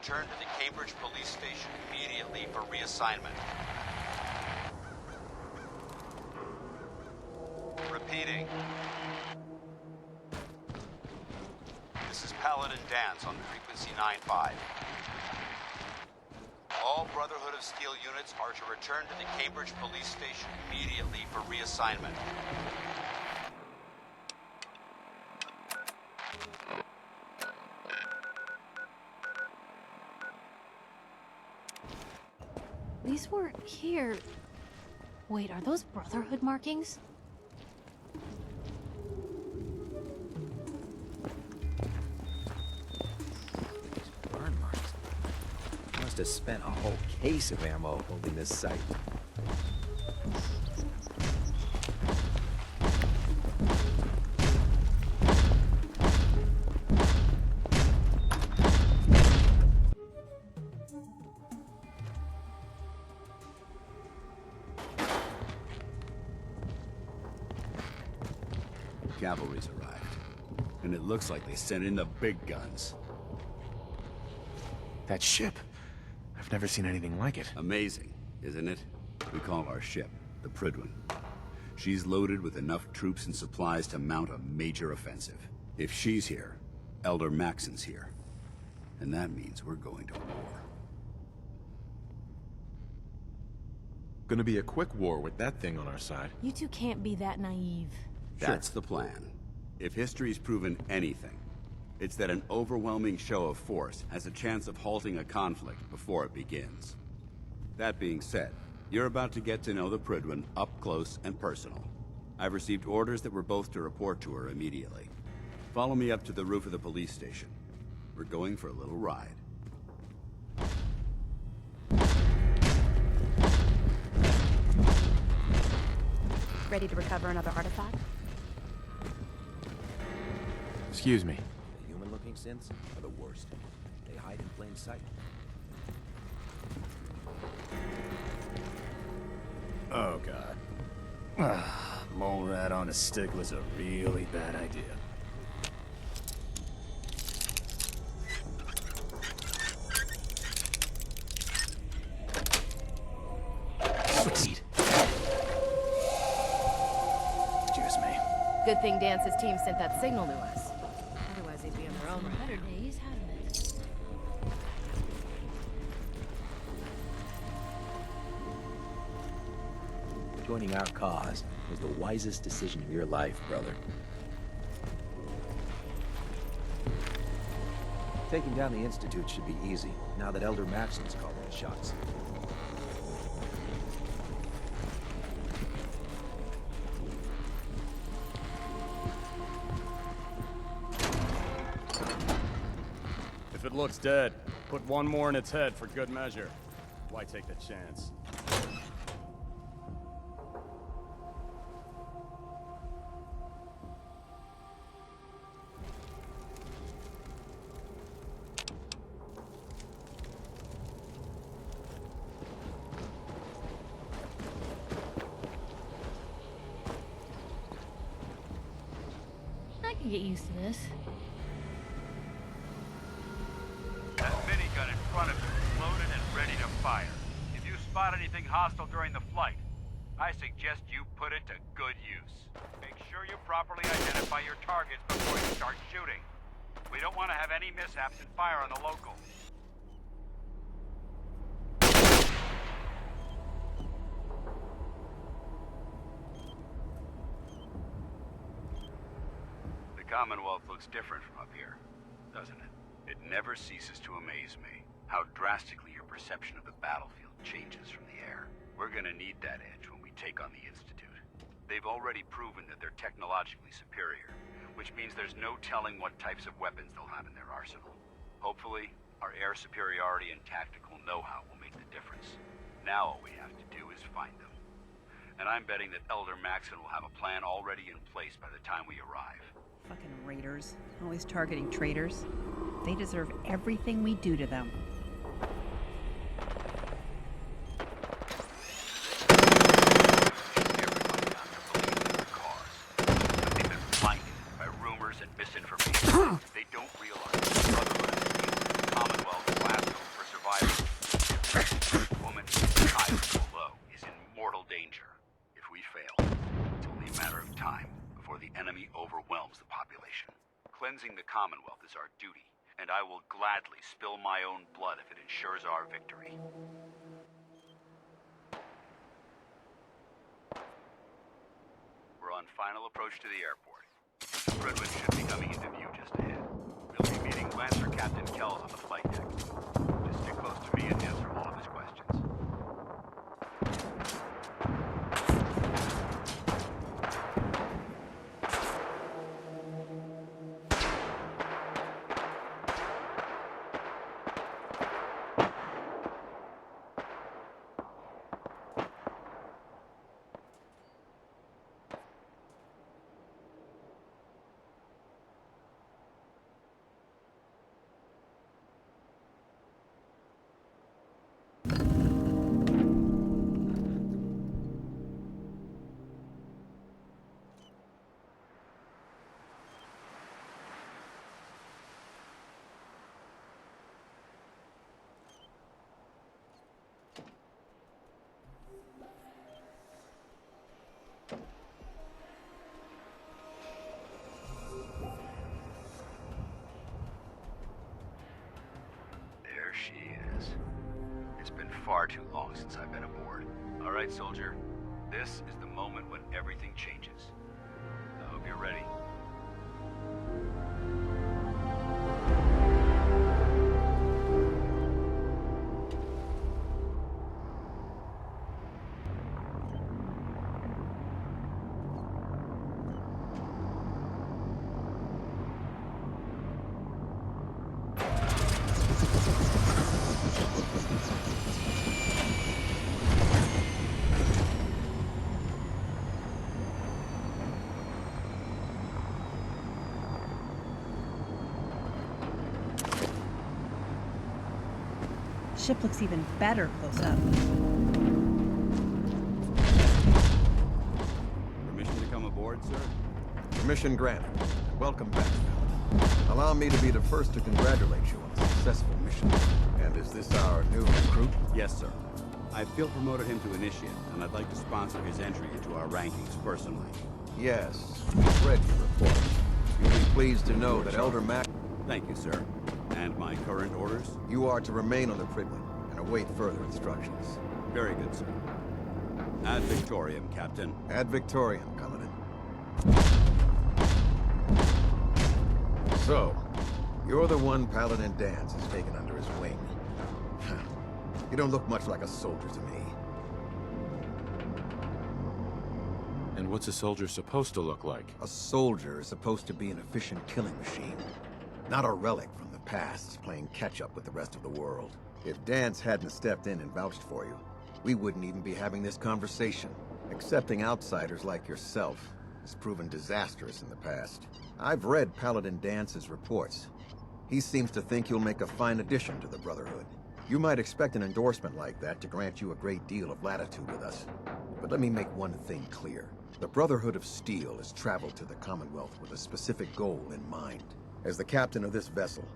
Return to the Cambridge police station immediately for reassignment. Repeating. This is Paladin Dance on frequency 95. All Brotherhood of Steel units are to return to the Cambridge police station immediately for reassignment. These weren't here. Wait, are those Brotherhood markings? Burn marks. Must have spent a whole case of ammo holding this site. Cavalry's arrived, and it looks like they sent in the big guns. That ship. I've never seen anything like it. Amazing, isn't it? We call our ship the Prydwen. She's loaded with enough troops and supplies to mount a major offensive. If she's here, Elder Maxson's here. And that means we're going to war. Gonna be a quick war with that thing on our side. You two can't be that naive. That's the plan. If history's proven anything, it's that an overwhelming show of force has a chance of halting a conflict before it begins. That being said, you're about to get to know the Prydwen up close and personal. I've received orders that we're both to report to her immediately. Follow me up to the roof of the police station. We're going for a little ride. Ready to recover another artifact? Excuse me. The human-looking synths are the worst. They hide in plain sight. Oh, God. Mole rat on a stick was a really bad idea. Sweet. Excuse me. Good thing Dance's team sent that signal to us. Otherwise, they'd be on their own right Better now. days, hadn't it? Joining our cause was the wisest decision of your life, brother. Taking down the Institute should be easy, now that Elder Maxson's calling the shots. If it looks dead, put one more in its head for good measure. Why take the chance? I can get used to this. That minigun in front of you is loaded and ready to fire. If you spot anything hostile during the flight, I suggest you put it to good use. Make sure you properly identify your targets before you start shooting. We don't want to have any mishaps and fire on the local. The Commonwealth looks different from up here, doesn't it? It never ceases to amaze me how drastically your perception of the battlefield changes from the air. We're gonna need that edge when we take on the Institute. They've already proven that they're technologically superior, which means there's no telling what types of weapons they'll have in their arsenal. Hopefully, our air superiority and tactical know-how will make the difference. Now all we have to do is find them. And I'm betting that Elder Maxson will have a plan already in place by the time we arrive. Fucking raiders. Always targeting traitors. They deserve everything we do to them. Everybody out there believes in their cause. But they've been blinded by rumors and misinformation. They don't realize the Brotherhood of Steel, the Commonwealth, will ask The woman high or low is in mortal danger. If we fail, it's only a matter of time before the enemy overwhelms the population. Cleansing the Commonwealth is our duty, and I will gladly spill my own blood if it ensures our victory. We're on final approach to the airport. Prydwen should be coming into view just ahead. We'll be meeting Lancer Captain Kells on the flight deck. Just stick close to me and answer all of his questions. There she is. It's been far too long since I've been aboard. All right, soldier. This is the moment when everything changes. I hope you're ready. Ship looks even better close up. Permission to come aboard, sir? Permission granted. Welcome back. Allow me to be the first to congratulate you on a successful mission. And is this our new recruit? Yes, sir. I feel promoted him to initiate, and I'd like to sponsor his entry into our rankings personally. Yes, I've read your report. You'll be pleased to know that Elder Mac... Thank you, sir. And my current orders? You are to remain on the Prydwen and await further instructions. Very good, sir. Ad Victoriam, Captain. Ad Victoriam, coming in. So, you're the one Paladin Danse has taken under his wing. You don't look much like a soldier to me. And what's a soldier supposed to look like? A soldier is supposed to be an efficient killing machine. Not a relic from the past, playing catch-up with the rest of the world. If Danse hadn't stepped in and vouched for you, we wouldn't even be having this conversation. Accepting outsiders like yourself has proven disastrous in the past. I've read Paladin Dance's reports. He seems to think you'll make a fine addition to the Brotherhood. You might expect an endorsement like that to grant you a great deal of latitude with us. But let me make one thing clear. The Brotherhood of Steel has traveled to the Commonwealth with a specific goal in mind. As the captain of this vessel,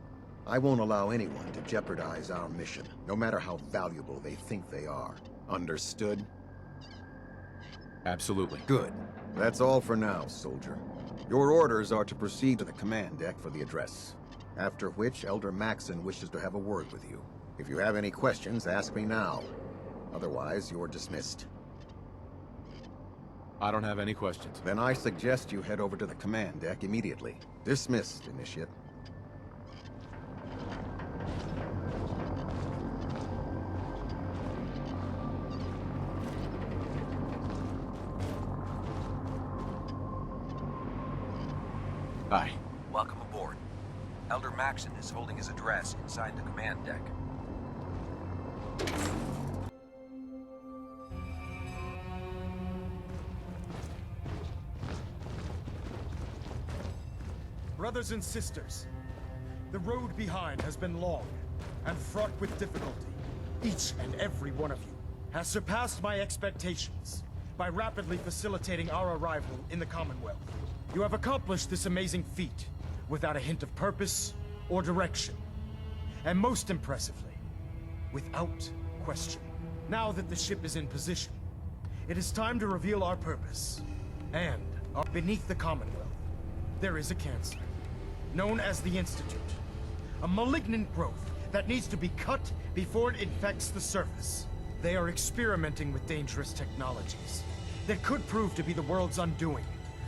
I won't allow anyone to jeopardize our mission, no matter how valuable they think they are. Understood? Absolutely. Good. That's all for now, soldier. Your orders are to proceed to the command deck for the address. After which, Elder Maxson wishes to have a word with you. If you have any questions, ask me now. Otherwise, you're dismissed. I don't have any questions. Then I suggest you head over to the command deck immediately. Dismissed, Initiate. Hi. Welcome aboard. Elder Maxson is holding his address inside the command deck. Brothers and sisters, the road behind has been long and fraught with difficulty. Each and every one of you has surpassed my expectations by rapidly facilitating our arrival in the Commonwealth. You have accomplished this amazing feat without a hint of purpose or direction. And most impressively, without question. Now that the ship is in position, it is time to reveal our purpose. And beneath the Commonwealth, there is a cancer, known as the Institute. A malignant growth that needs to be cut before it infects the surface. They are experimenting with dangerous technologies that could prove to be the world's undoing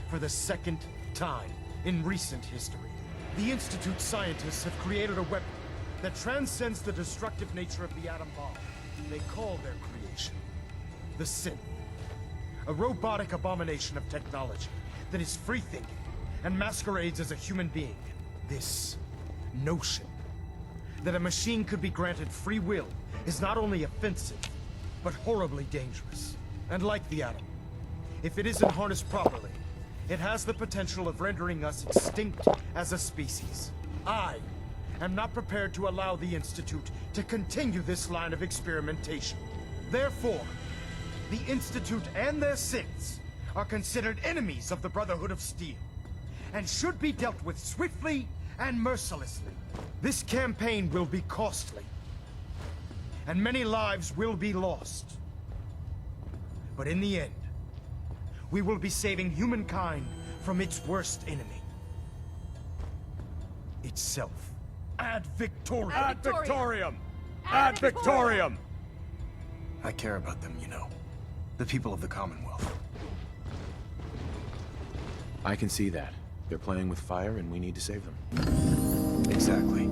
for the second time in recent history. The Institute scientists have created a weapon that transcends the destructive nature of the atom bomb. They call their creation the Synth. A robotic abomination of technology that is free-thinking and masquerades as a human being. This notion that a machine could be granted free will is not only offensive, but horribly dangerous. And like the atom, if it isn't harnessed properly, it has the potential of rendering us extinct as a species. I am not prepared to allow the Institute to continue this line of experimentation. Therefore, the Institute and their synths are considered enemies of the Brotherhood of Steel, and should be dealt with swiftly and mercilessly. This campaign will be costly, and many lives will be lost. But in the end, we will be saving humankind from its worst enemy. Itself. Ad Victoriam! Ad Victoriam! Ad Victoriam! I care about them, you know. The people of the Commonwealth. I can see that. They're playing with fire and we need to save them. Exactly.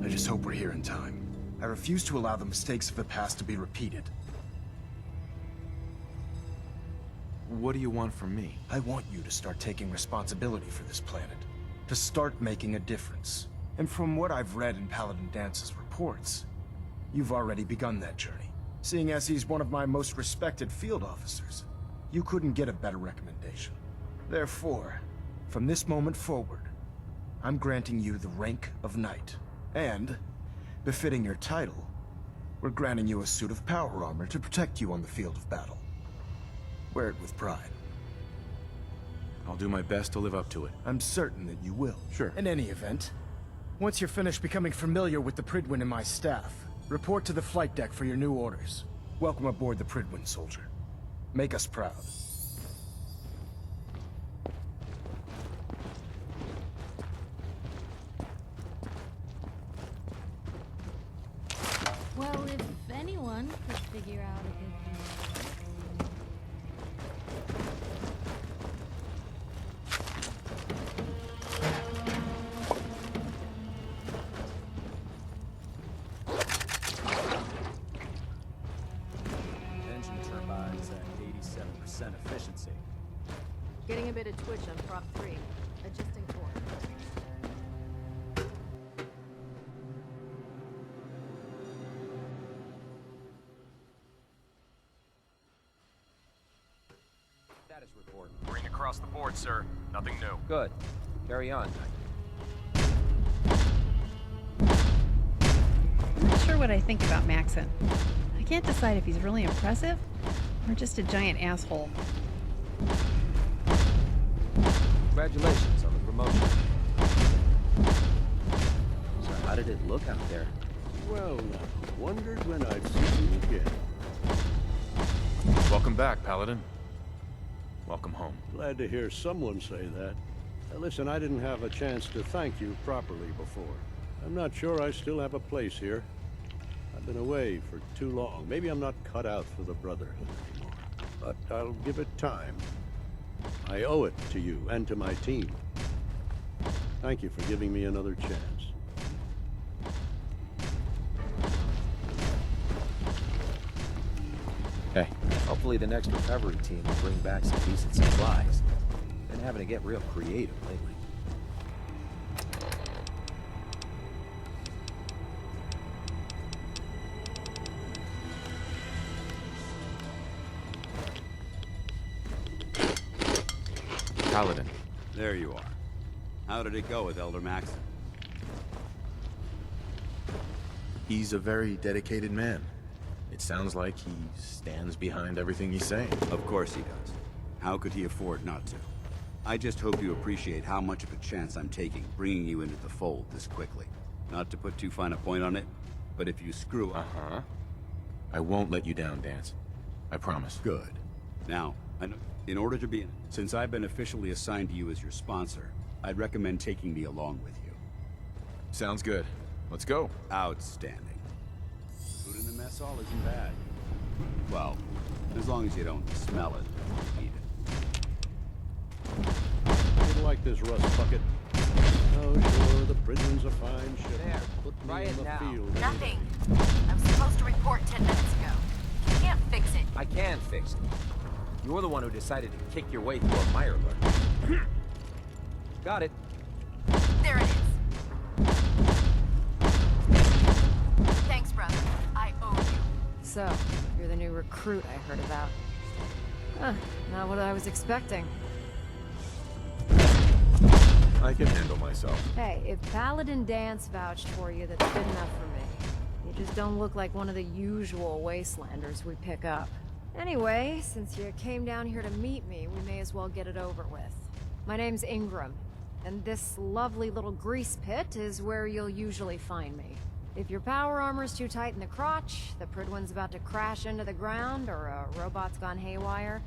I just hope we're here in time. I refuse to allow the mistakes of the past to be repeated. What do you want from me? I want you to start taking responsibility for this planet. To start making a difference. And from what I've read in Paladin Dance's reports, you've already begun that journey. Seeing as he's one of my most respected field officers, you couldn't get a better recommendation. Therefore, from this moment forward, I'm granting you the rank of Knight. And, befitting your title, we're granting you a suit of power armor to protect you on the field of battle. Wear it with pride. I'll do my best to live up to it. I'm certain that you will. Sure. In any event, once you're finished becoming familiar with the Prydwen and my staff, report to the flight deck for your new orders. Welcome aboard the Prydwen, soldier. Make us proud. Well, if anyone could figure out a good Engine turbines at 87% efficiency. Getting a bit of twitch on prop 3. Adjusting core. Status report. Green across the board, sir. Nothing new. Good. Carry on. I'm not sure what I think about Maxson. I can't decide if he's really impressive or just a giant asshole. Congratulations on the promotion. So how did it look out there? Well, wondered when I'd see you again. Welcome back, Paladin. Welcome home. Glad to hear someone say that. Listen, I didn't have a chance to thank you properly before. I'm not sure I still have a place here. I've been away for too long. Maybe I'm not cut out for the Brotherhood anymore. But I'll give it time. I owe it to you and to my team. Thank you for giving me another chance. Hey, hopefully the next recovery team will bring back some decent supplies. Been having to get real creative lately. Paladin. There you are. How did it go with Elder Maxson? He's a very dedicated man. It sounds like he stands behind everything he's saying. Of course he does. How could he afford not to? I just hope you appreciate how much of a chance I'm taking bringing you into the fold this quickly. Not to put too fine a point on it, but if you screw up... I won't let you down, Dance. I promise. Good. Now, in order to be... Since I've been officially assigned to you as your sponsor, I'd recommend taking me along with you. Sounds good. Let's go. Outstanding. Food in the mess hall isn't bad. Well, as long as you don't smell it or eat it. Didn't like this rust bucket. Oh, sure, the Prydwen's a fine ship. There, Put try me in it the now. field. Nothing. I was supposed to report 10 minutes ago. You can't fix it. I can fix it. You're the one who decided to kick your way through a mire lurk. Got it. There it is. Thanks, brother. I owe you. So, you're the new recruit I heard about. Huh, not what I was expecting. I can handle myself. Hey, if Paladin Dance vouched for you, that's good enough for me. You just don't look like one of the usual wastelanders we pick up. Anyway, since you came down here to meet me, we may as well get it over with. My name's Ingram, and this lovely little grease pit is where you'll usually find me. If your power armor's too tight in the crotch, the Prydwen's about to crash into the ground, or a robot's gone haywire,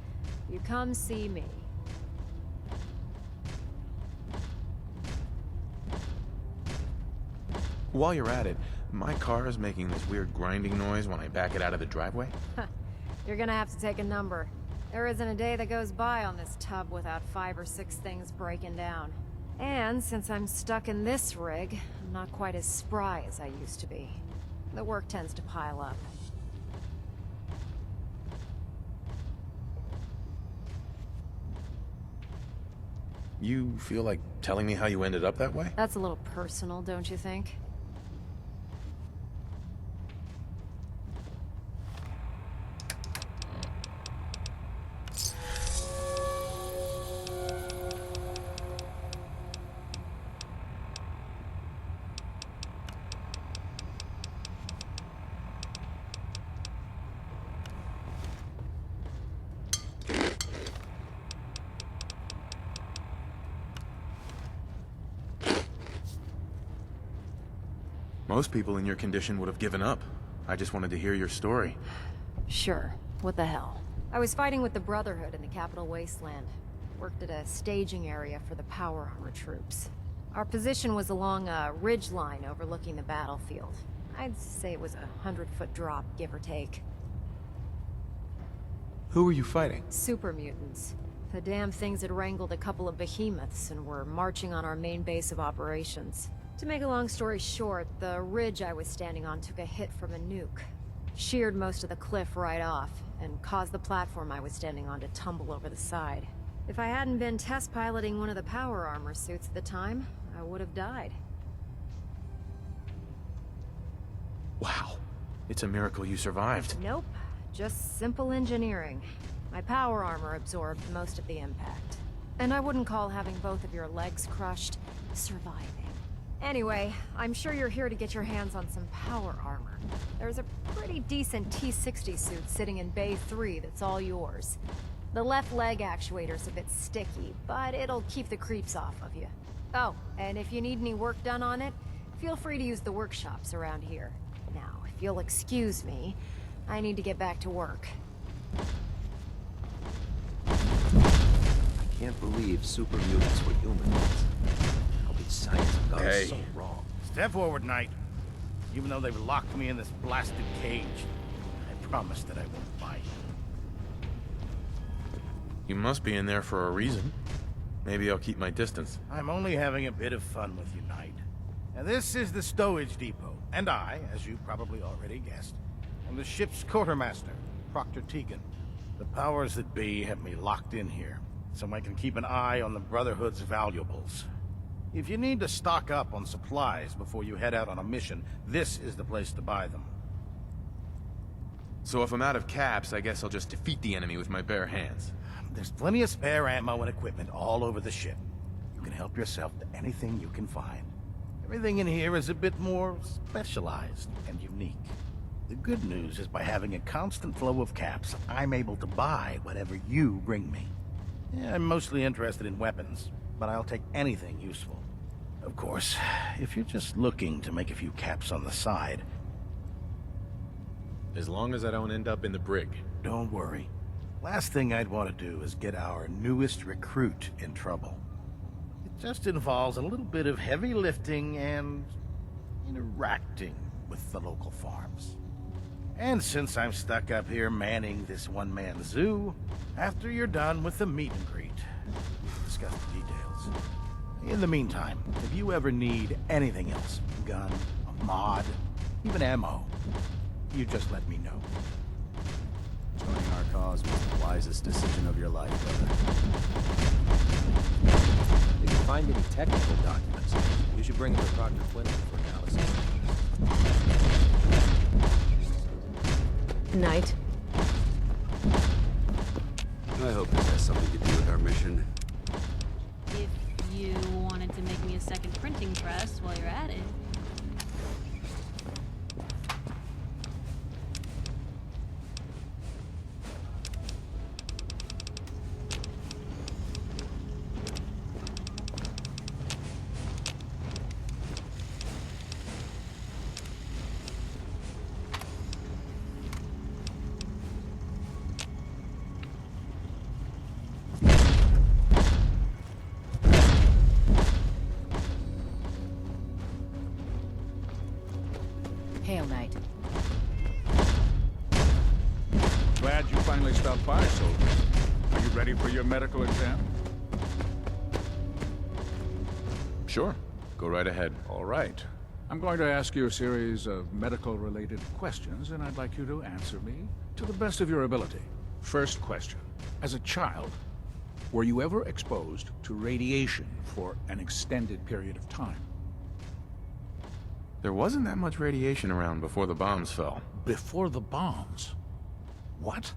you come see me. While you're at it, my car is making this weird grinding noise when I back it out of the driveway. You're gonna have to take a number. There isn't a day that goes by on this tub without 5 or 6 things breaking down. And since I'm stuck in this rig, I'm not quite as spry as I used to be. The work tends to pile up. You feel like telling me how you ended up that way? That's a little personal, don't you think? Most people in your condition would have given up. I just wanted to hear your story. Sure. What the hell? I was fighting with the Brotherhood in the Capital Wasteland. Worked at a staging area for the power armor troops. Our position was along a ridge line overlooking the battlefield. I'd say it was a 100-foot drop, give or take. Who were you fighting? Super mutants. The damn things had wrangled a couple of behemoths and were marching on our main base of operations. To make a long story short, the ridge I was standing on took a hit from a nuke. Sheared most of the cliff right off, and caused the platform I was standing on to tumble over the side. If I hadn't been test piloting one of the power armor suits at the time, I would have died. Wow. It's a miracle you survived. Nope. Just simple engineering. My power armor absorbed most of the impact. And I wouldn't call having both of your legs crushed surviving. Anyway, I'm sure you're here to get your hands on some power armor. There's a pretty decent T-60 suit sitting in Bay 3 that's all yours. The left leg actuator's a bit sticky, but it'll keep the creeps off of you. Oh, and if you need any work done on it, feel free to use the workshops around here. Now, if you'll excuse me, I need to get back to work. I can't believe super mutants were humans. How did science have gone so wrong? Step forward, Knight. Even though they've locked me in this blasted cage, I promise that I won't bite. You must be in there for a reason. Maybe I'll keep my distance. I'm only having a bit of fun with you, Knight. Now, this is the stowage depot, and I, as you probably already guessed, am the ship's quartermaster, Proctor Tegan. The powers that be have me locked in here, so I can keep an eye on the Brotherhood's valuables. If you need to stock up on supplies before you head out on a mission, this is the place to buy them. So if I'm out of caps, I guess I'll just defeat the enemy with my bare hands. There's plenty of spare ammo and equipment all over the ship. You can help yourself to anything you can find. Everything in here is a bit more specialized and unique. The good news is by having a constant flow of caps, I'm able to buy whatever you bring me. Yeah, I'm mostly interested in weapons, but I'll take anything useful. Of course, if you're just looking to make a few caps on the side... As long as I don't end up in the brig. Don't worry. Last thing I'd want to do is get our newest recruit in trouble. It just involves a little bit of heavy lifting and interacting with the local farms. And since I'm stuck up here manning this one-man zoo, after you're done with the meet and greet, we can discuss the details. In the meantime, if you ever need anything else, a gun, a mod, even ammo, you just let me know. Joining our cause was the wisest decision of your life, brother. If you find any technical documents, you should bring them to Prydwen for analysis. Knight. I hope this has something to do with our mission. If you wanted to make me a second printing press while you're at it. Hail, Knight. Glad you finally stopped by, soldier. Are you ready for your medical exam? Sure. Go right ahead. All right. I'm going to ask you a series of medical-related questions, and I'd like you to answer me to the best of your ability. First question. As a child, were you ever exposed to radiation for an extended period of time? There wasn't that much radiation around before the bombs fell. Before the bombs? What?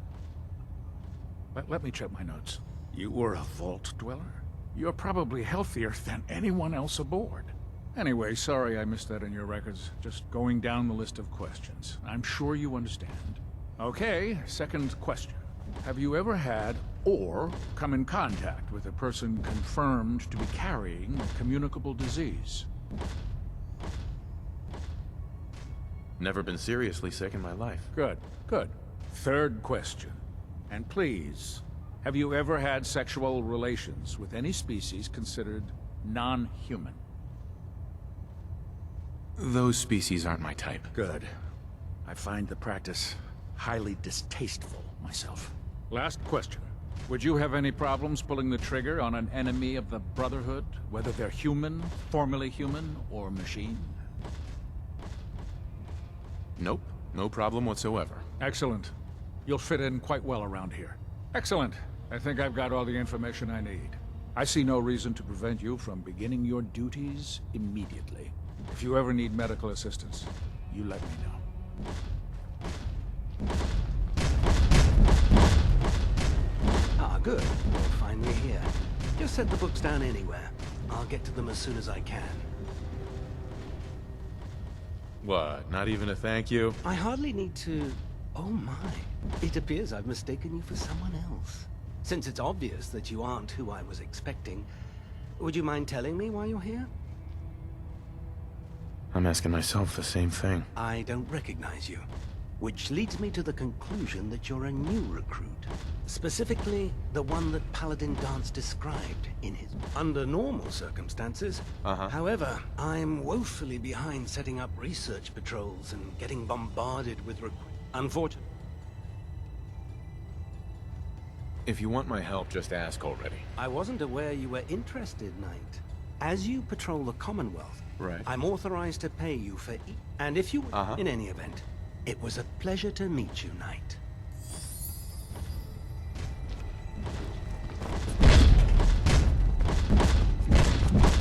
Let me check my notes. You were a vault dweller? You're probably healthier than anyone else aboard. Anyway, sorry I missed that in your records. Just going down the list of questions. I'm sure you understand. Okay, second question. Have you ever had or come in contact with a person confirmed to be carrying a communicable disease? Never been seriously sick in my life. Good, good. Third question. And please, have you ever had sexual relations with any species considered non-human? Those species aren't my type. Good. I find the practice highly distasteful myself. Last question. Would you have any problems pulling the trigger on an enemy of the Brotherhood, whether they're human, formerly human, or machine? Nope. No problem whatsoever. Excellent. You'll fit in quite well around here. Excellent. I think I've got all the information I need. I see no reason to prevent you from beginning your duties immediately. If you ever need medical assistance, you let me know. Ah, good. You're finally here. Just set the books down anywhere. I'll get to them as soon as I can. What, not even a thank you? I hardly need to... Oh my. It appears I've mistaken you for someone else. Since it's obvious that you aren't who I was expecting, would you mind telling me why you're here? I'm asking myself the same thing. I don't recognize you. Which leads me to the conclusion that you're a new recruit. Specifically, the one that Paladin Dance described in his... Under normal circumstances. However, I'm woefully behind setting up research patrols and getting bombarded with unfortunately. If you want my help, just ask already. I wasn't aware you were interested, Knight. As you patrol the Commonwealth, right. I'm authorized to pay you for and if you... In any event, it was a pleasure to meet you, Knight.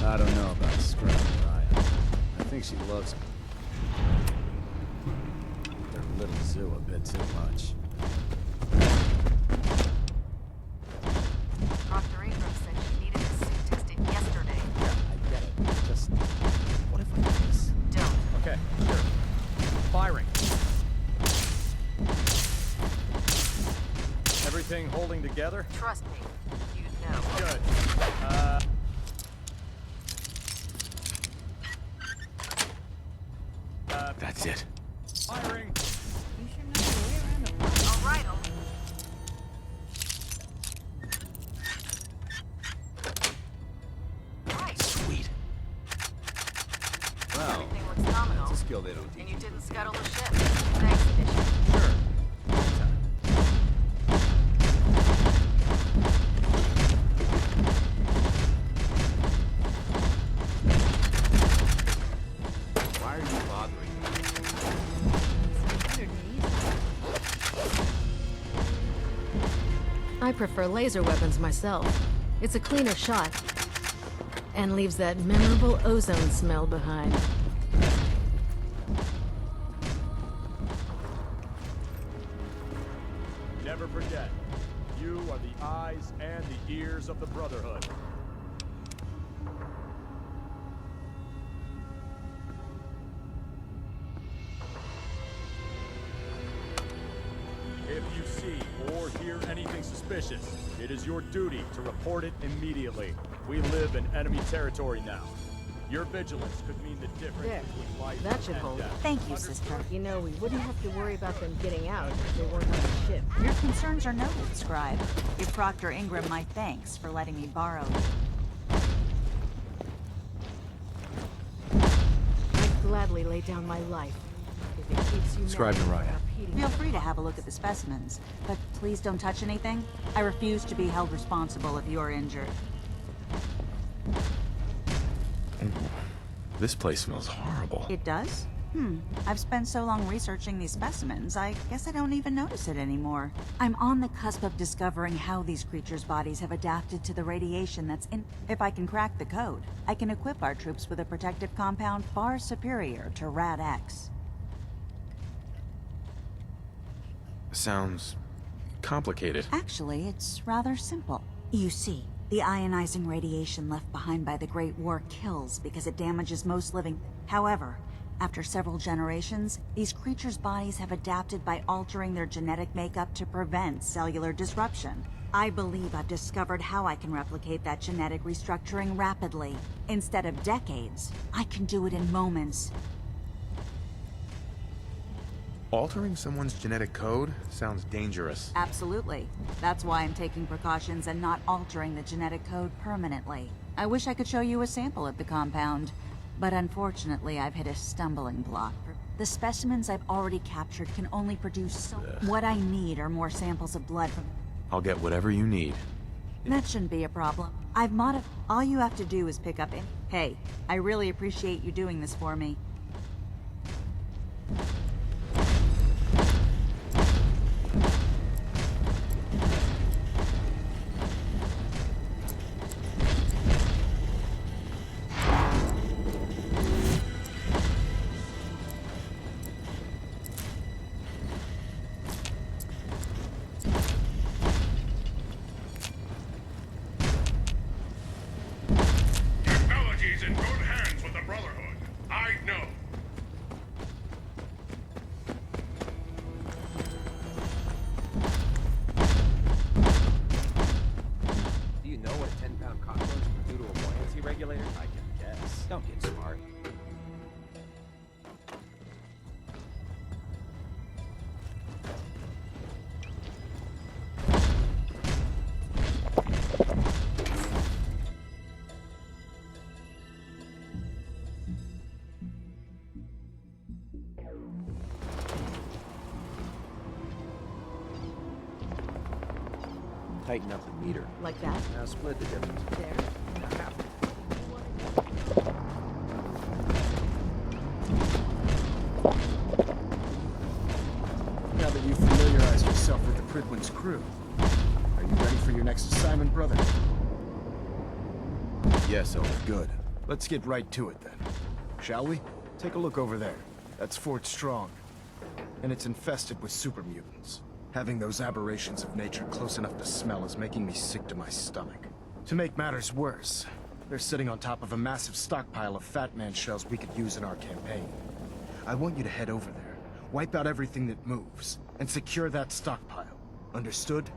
I don't know about Scrap Ryan. I think she loves him. Their little zoo a bit too much. Dr. Ingram said she needed a suit tested yesterday. Yeah, I get it. Just... what if I miss? Don't. Okay, sure. Firing. Everything holding together? Trust me. You'd know. Good. That's it. Firing. You sure know I prefer laser weapons myself. It's a cleaner shot. And leaves that memorable ozone smell behind. Never forget, you are the eyes and the ears of the Brotherhood. If you see or hear anything suspicious, it is your duty to report it immediately. We live in enemy territory now. Your vigilance could mean the difference There. between life That should and hold. death. Thank you, sister. You know, we wouldn't have to worry about them getting out if they weren't on the ship. Your concerns are noted, Scribe. Give Proctor Ingram my thanks for letting me borrow you. I'd gladly lay down my life if it keeps you Scribe Naraya. Feel free to have a look at the specimens, but please don't touch anything. I refuse to be held responsible if you're injured. This place smells horrible. It does? I've spent so long researching these specimens, I guess I don't even notice it anymore. I'm on the cusp of discovering how these creatures' bodies have adapted to the radiation that's in... If I can crack the code, I can equip our troops with a protective compound far superior to Rad-X. Sounds complicated. Actually, it's rather simple. You see, the ionizing radiation left behind by the Great War kills because it damages most living. However, after several generations, these creatures' bodies have adapted by altering their genetic makeup to prevent cellular disruption. I believe I've discovered how I can replicate that genetic restructuring rapidly. Instead of decades, I can do it in moments. Altering someone's genetic code sounds dangerous. Absolutely. That's why I'm taking precautions and not altering the genetic code permanently. I wish I could show you a sample of the compound, but unfortunately I've hit a stumbling block. The specimens I've already captured can only produce so... What I need are more samples of blood from... I'll get whatever you need. That shouldn't be a problem. I've modified... All you have to do is pick up any... Hey, I really appreciate you doing this for me. Technology's in good hands with the Brotherhood. I know. Do you know what a 10-pound cockroach can do to a buoyancy regulator? I can guess. Don't get smart. Tighten up the meter. Like that? Now split the difference. There. Now half. Now that you've familiarized yourself with the Prydwen's crew, are you ready for your next assignment, brother? Yes, Elder. Good. Let's get right to it then. Shall we? Take a look over there. That's Fort Strong. And it's infested with super mutants. Having those aberrations of nature close enough to smell is making me sick to my stomach. To make matters worse, they're sitting on top of a massive stockpile of Fat Man shells we could use in our campaign. I want you to head over there, wipe out everything that moves, and secure that stockpile. Understood?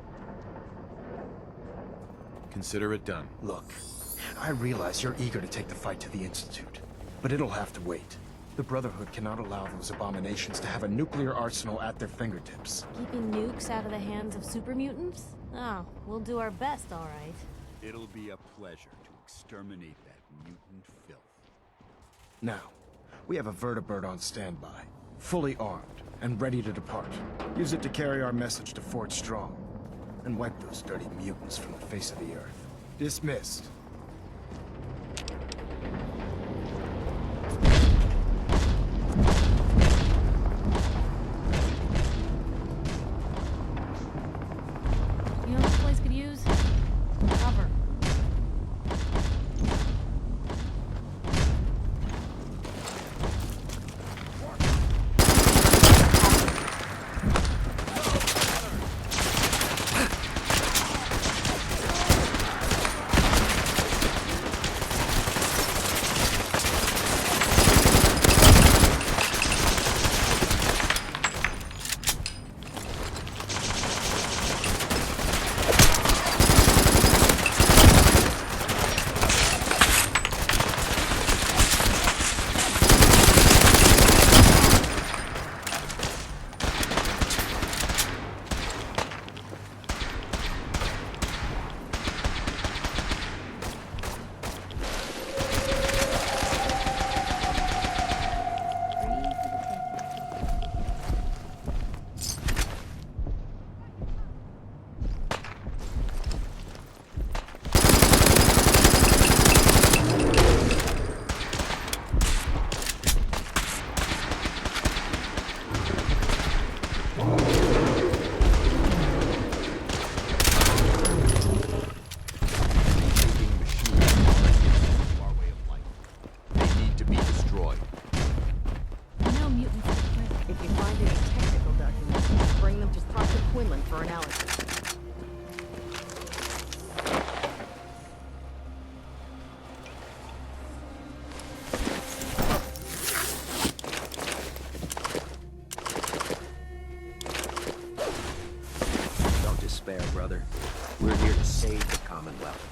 Consider it done. Look, I realize you're eager to take the fight to the Institute, but it'll have to wait. The Brotherhood cannot allow those abominations to have a nuclear arsenal at their fingertips. Keeping nukes out of the hands of super mutants? Oh, we'll do our best, all right. It'll be a pleasure to exterminate that mutant filth. Now, we have a vertibird on standby, fully armed and ready to depart. Use it to carry our message to Fort Strong, and wipe those dirty mutants from the face of the earth. Dismissed. You know this place inland for analysis. Don't despair, brother. We're here to save the Commonwealth.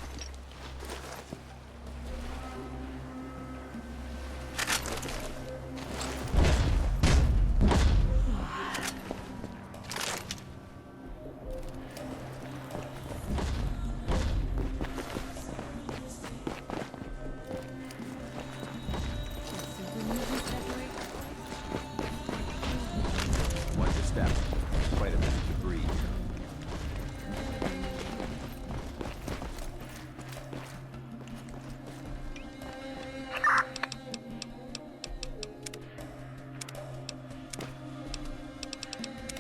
Watch your step. Quite a bit of debris here.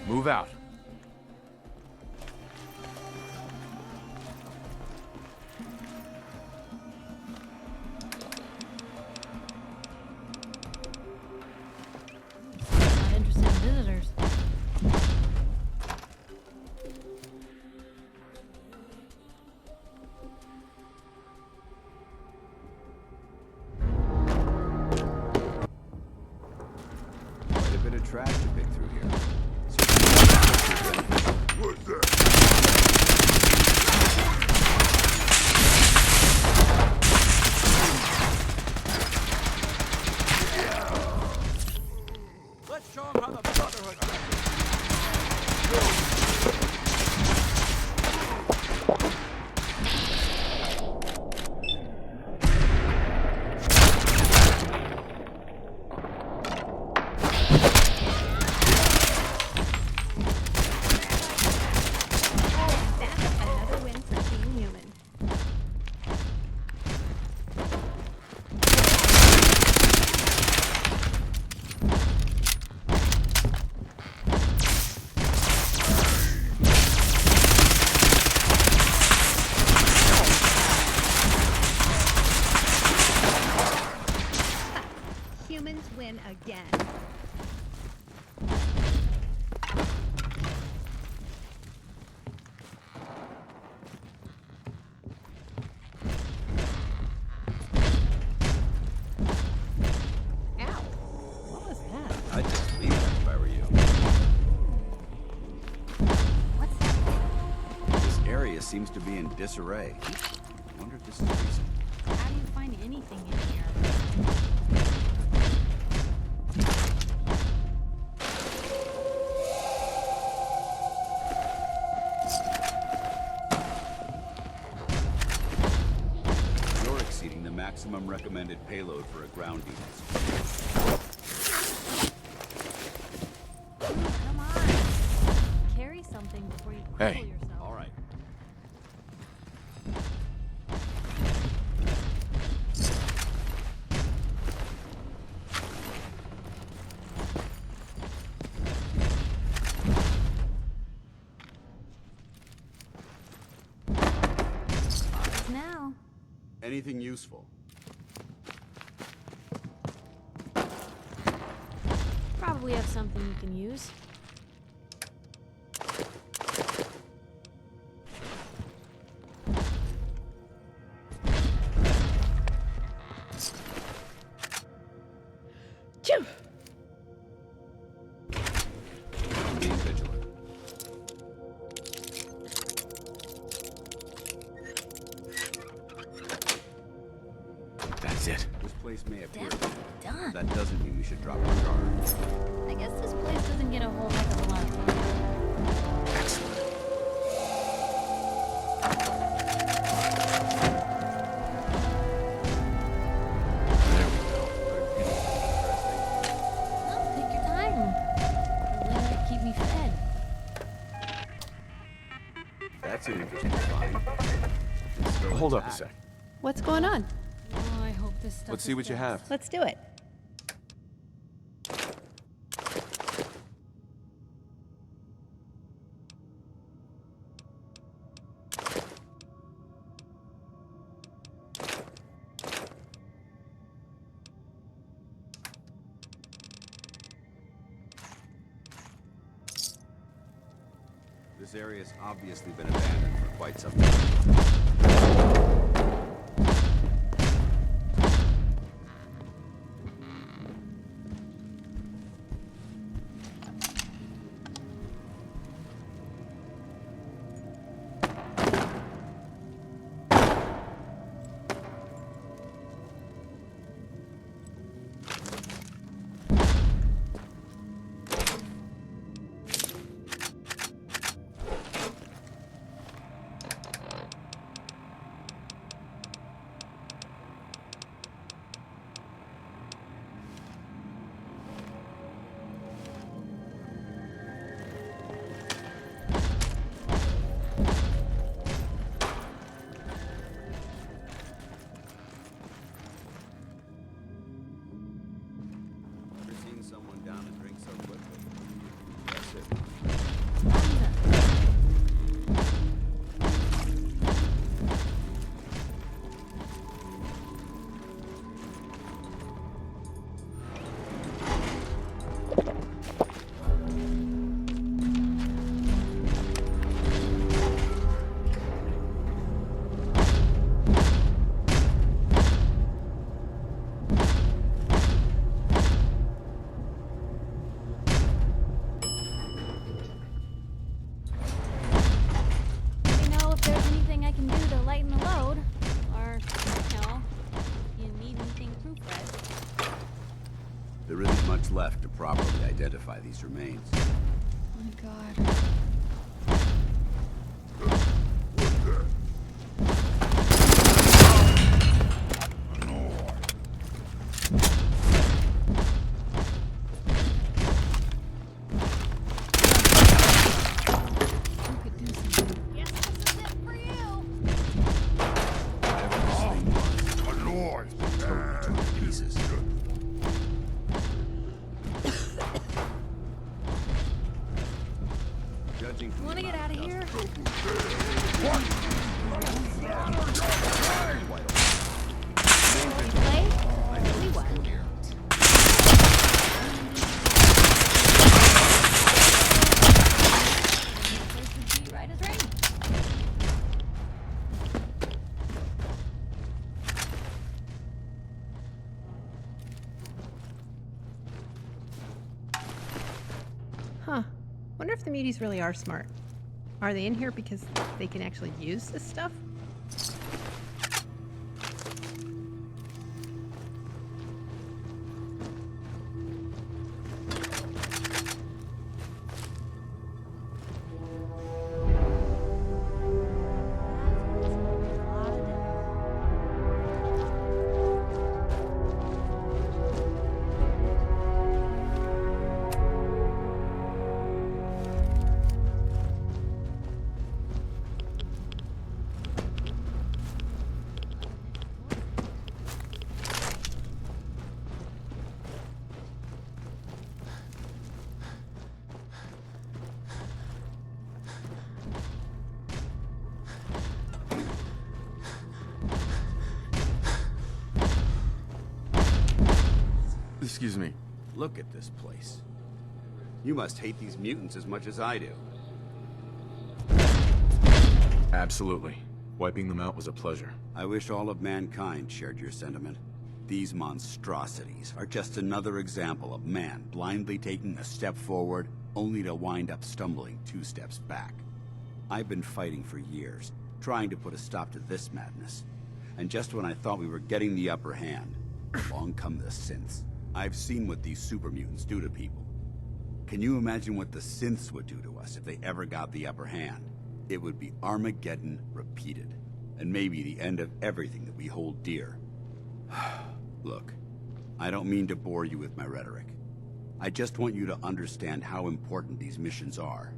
Move out. Not interested in visitors. Quite a bit of trash to pick through here. What's that? Let's show them how the Brotherhood does That's another win for Team Human. Humans win again. Ow! What was that? I'd just leave that if I were you. What's that? This area seems to be in disarray. I wonder if this is recent. How do you find anything in here? You're exceeding the maximum recommended payload for a ground beast. Come on. Carry something before you cripple Hey. yourself. All right. Now. Anything useful? Probably have something you can use. Choo! Being vigilant. That's it. This place may appear. Done. That doesn't mean we should drop our guard. I guess this place doesn't get a whole heck of a lot of fun. Excellent. There we go. Well, take your time. Let it keep me fed. That's an interesting find. Let's go Hold with up a that. sec. What's going on? Oh, I hope this stuff Let's see what you have. Let's do it. This area's obviously been abandoned for quite some time. Someone down and drink so quickly. That's it. There isn't much left to properly identify these remains. Oh my god. Wanna get out of here? Huh. Wonder if the muties really are smart. Are they in here because they can actually use this stuff? Excuse me. Look at this place. You must hate these mutants as much as I do. Absolutely. Wiping them out was a pleasure. I wish all of mankind shared your sentiment. These monstrosities are just another example of man blindly taking a step forward, only to wind up stumbling 2 steps back. I've been fighting for years, trying to put a stop to this madness. And just when I thought we were getting the upper hand, along come the synths. I've seen what these super mutants do to people. Can you imagine what the synths would do to us if they ever got the upper hand? It would be Armageddon repeated, and maybe the end of everything that we hold dear. Look, I don't mean to bore you with my rhetoric. I just want you to understand how important these missions are.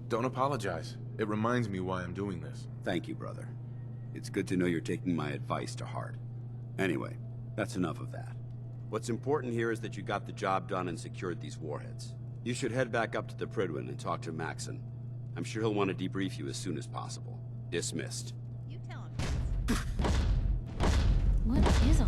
Don't apologize. It reminds me why I'm doing this. Thank you, brother. It's good to know you're taking my advice to heart. Anyway, that's enough of that. What's important here is that you got the job done and secured these warheads. You should head back up to the Prydwen and talk to Maxson. I'm sure he'll want to debrief you as soon as possible. Dismissed. You tell him. What is all